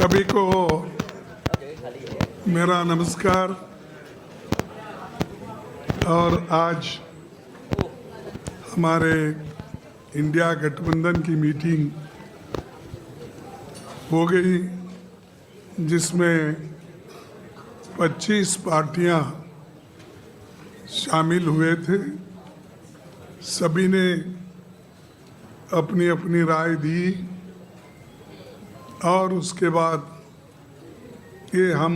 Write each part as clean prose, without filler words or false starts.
सभी को मेरा नमस्कार। और आज हमारे इंडिया गठबंधन की मीटिंग हो गई, जिसमें 25 पार्टियां शामिल हुए थे। सभी ने अपनी अपनी राय दी और उसके बाद ये हम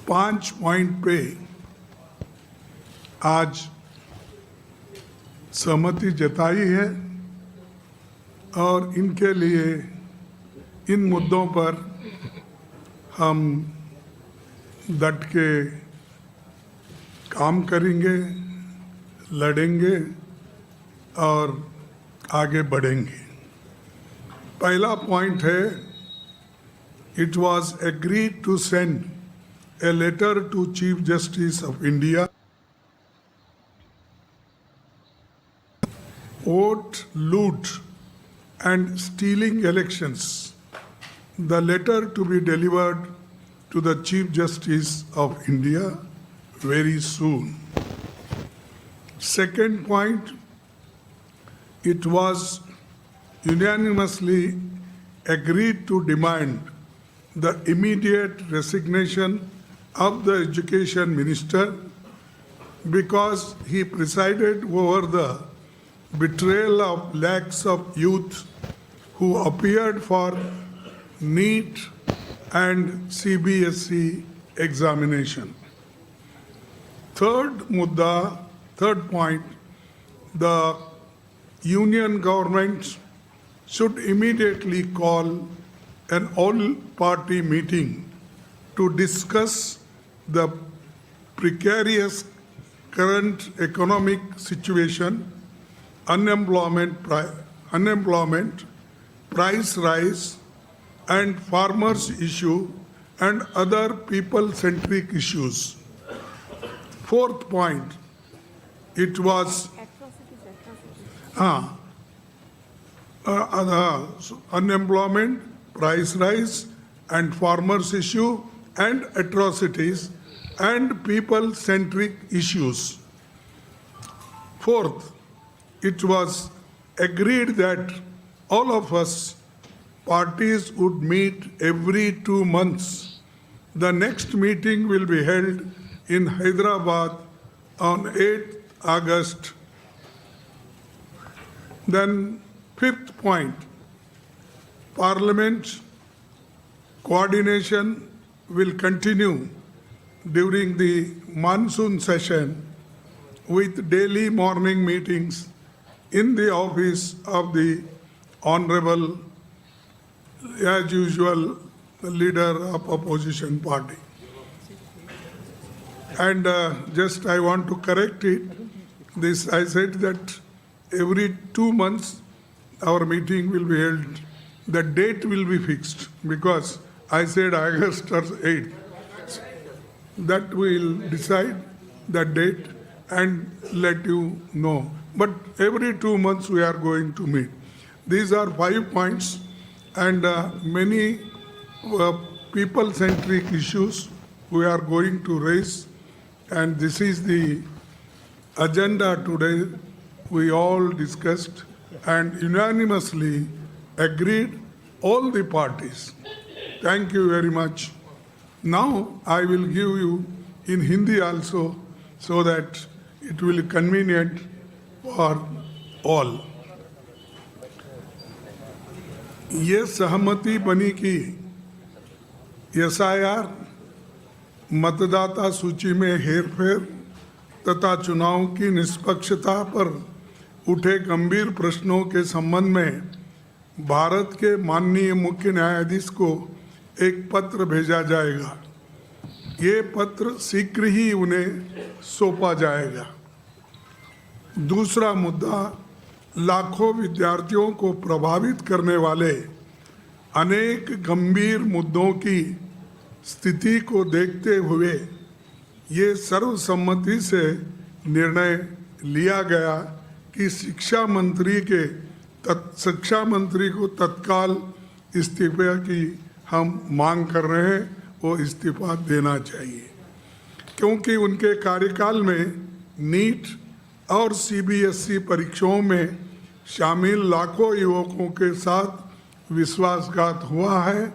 5 पॉइंट पे आज सहमति जताई है और इनके लिए इन मुद्दों पर हम डट के काम करेंगे, लड़ेंगे और आगे बढ़ेंगे। पहला पॉइंट है, it was agreed to send a letter to Chief Justice of India, vote, loot and stealing elections. The letter to be delivered to the Chief Justice of India very soon. Second point, it was unanimously agreed to demand the immediate resignation of the Education Minister because he presided over the betrayal of lakhs of youth who appeared for NEET and CBSE examination. Third point, the union government should immediately call an all-party meeting to discuss the precarious current economic situation, unemployment, price rise, and farmers' issue, and other people-centric issues. Fourth point, it was unemployment, price rise, and farmers' issue, and atrocities and people-centric issues. Fourth, it was agreed that all of us parties would meet every 2 months. The next meeting will be held in Hyderabad on 8th August. Then fifth point, Parliament coordination will continue during the monsoon session with daily morning meetings in the office of the Honorable, as usual, leader of opposition party. And just I want to correct it. This I said that every 2 months our meeting will be held. The date will be fixed because I said August or 8th. That will decide the date and let you know. But every 2 months we are going to meet. These are 5 points and many people-centric issues we are going to raise. And this is the agenda today. We all discussed and unanimously agreed, all the parties. Thank you very much. Now I will give you in Hindi also so that it will be convenient for all. ये सहमति बनी कि SIR, मतदाता सूची में हेरफेर तथा चुनाव की निष्पक्षता पर उठे गंभीर प्रश्नों के संबंध में भारत के माननीय मुख्य न्यायाधीश को एक पत्र भेजा जाएगा। ये पत्र शीघ्र ही उन्हें सौंपा जाएगा। दूसरा मुद्दा, लाखों विद्यार्थियों को प्रभावित करने वाले अनेक गंभीर मुद्दों की स्थिति को देखते हुए ये सर्वसम्मति से निर्णय लिया गया कि शिक्षा मंत्री को तत्काल इस्तीफे की हम मांग कर रहे हैं, वो इस्तीफा देना चाहिए, क्योंकि उनके कार्यकाल में नीट और सीबीएसई परीक्षाओं में शामिल लाखों युवकों के साथ विश्वासघात हुआ है।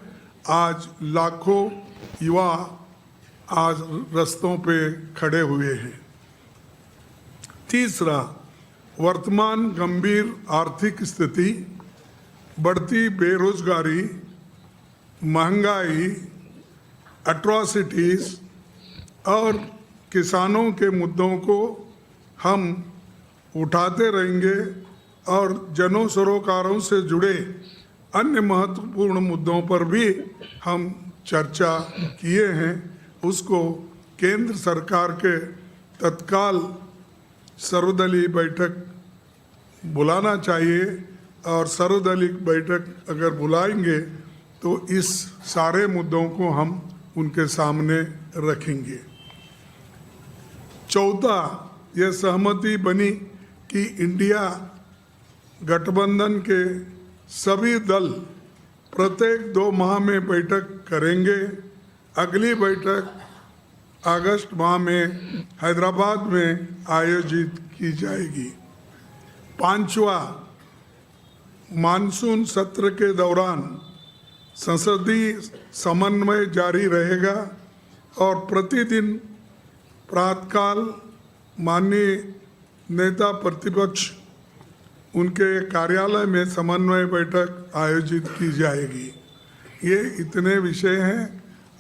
आज लाखों युवा आज रास्तों पे खड़े हुए हैं। तीसरा, वर्तमान गंभीर आर्थिक स्थिति, बढ़ती बेरोजगारी, महंगाई, एट्रॉसिटीज और किसानों के मुद्दों को हम उठाते रहेंगे और जन सरोकारों से जुड़े अन्य महत्वपूर्ण मुद्दों पर भी हम चर्चा किए हैं। उसको केंद्र सरकार के तत्काल सर्वदलीय बैठक बुलाना चाहिए और सर्वदलीय बैठक अगर बुलाएंगे तो इस सारे मुद्दों को हम उनके सामने रखेंगे। चौथा, यह सहमति बनी कि इंडिया गठबंधन के सभी दल प्रत्येक 2 माह में बैठक करेंगे। अगली बैठक अगस्त माह में हैदराबाद में आयोजित की जाएगी। पांचवा, मानसून सत्र के दौरान संसदीय समन्वय जारी रहेगा और प्रतिदिन प्रातःकाल माननीय नेता प्रतिपक्ष उनके कार्यालय में समन्वय बैठक आयोजित की जाएगी। ये इतने विषय हैं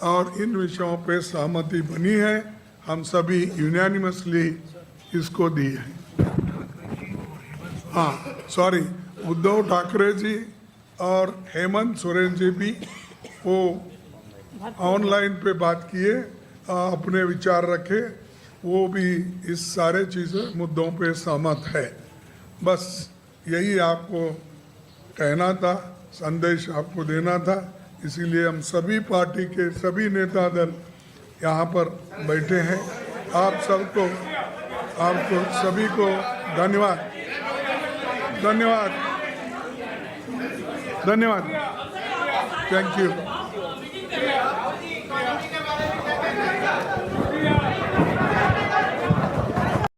और इन विषयों पे सहमति बनी है। हम सभी यूनानिमसली इसको दी है। हाँ, सॉरी, उद्धव ठाकरे जी और हेमंत सोरेन जी भी वो ऑनलाइन पे बात किए, अपने विचार रखे, वो भी इस सारे चीज़ों मुद्दों पे सहमत है। बस यही आपको कहना था, संदेश आपको देना था, इसीलिए हम सभी पार्टी के सभी नेता दल यहाँ पर बैठे हैं। आपको सभी को धन्यवाद धन्यवाद धन्यवाद। Thank you.